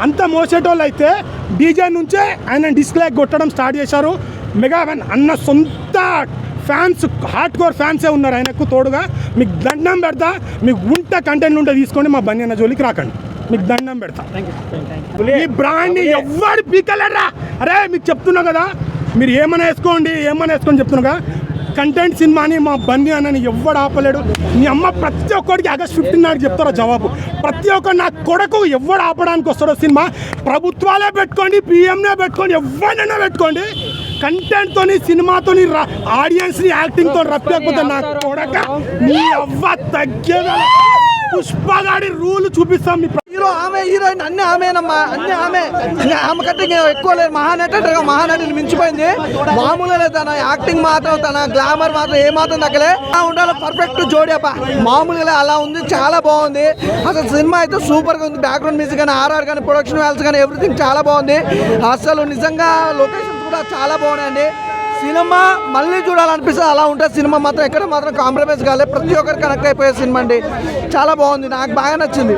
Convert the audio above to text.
అంత మోసేటోళ్ళు అయితే డీజే నుంచే ఆయన డిస్లైక్ కొట్టడం స్టార్ట్ చేశారు. మెగా ఫ్యాన్ అన్న సొంత ఫ్యాన్స్, హార్డ్ కోర్ ఫ్యాన్సే ఉన్నారు ఆయనకు తోడుగా. మీకు దండం పెడతా, మీకు ఉంట కంటెంట్ ఉంటే తీసుకోండి, మా బన్నీ అన్న జోలికి రాకండి, మీకు దండం పెడతా. ఈ బ్రాండ్ని ఎవ్వరు పీకలేరా. అరే మీకు చెప్తున్నా కదా, మీరు ఏమైనా వేసుకోండి చెప్తున్నా కదా. కంటెంట్ సినిమాని మా బన్నీ అన్నని ఎవ్వడు ఆపలేడు. నీ అమ్మ ప్రతి ఒక్కడికి August 15 నాడు చెప్తారో జవాబు. ప్రతి ఒక్కరు నా కొడుకు ఎవడు ఆపడానికి వస్తాడో సినిమా ప్రభుత్వాలే పెట్టుకోండి, పిఎంనే పెట్టుకోండి, ఎవరినైనా పెట్టుకోండి. కంటెంట్తో సినిమాతో ఆడియన్స్ని యాక్టింగ్తో రప్పకపోతే నా కొడక నీ అవ్వ తగ్గేదా. పుష్పగాడి రూల్ చూపిస్తాం. హీరో ఆమె, హీరోయిన్ అన్ని ఆమెనమ్మా, అన్ని ఆమె. ఆమె కంటే ఎక్కువ లేదు. మహానటి అంటే మహానటిని మించిపోయింది. మామూలుగా తన యాక్టింగ్ మాత్రం, తన గ్లామర్ మాత్రం ఏమాత్రం తగ్గలే. ఉండాలి పర్ఫెక్ట్ జోడి అబ్బా, మామూలుగా అలా ఉంది. చాలా బాగుంది అసలు సినిమా అయితే సూపర్గా ఉంది. బ్యాక్గ్రౌండ్ మ్యూజిక్ కానీ, ఆర్ఆర్ కానీ, ప్రొడక్షన్ వాల్స్ కానీ ఎవ్రీథింగ్ చాలా బాగుంది. అసలు నిజంగా లొకేషన్స్ కూడా చాలా బాగున్నాయండి. సినిమా మళ్ళీ చూడాలనిపిస్తుంది, అలా ఉంటుంది సినిమా మాత్రం. ఎక్కడ మాత్రం కాంప్రమైజ్ కాలేదు, ప్రతి ఒక్కరు కనెక్ట్ అయిపోయే సినిమా అండి. చాలా బాగుంది, నాకు బాగా నచ్చింది.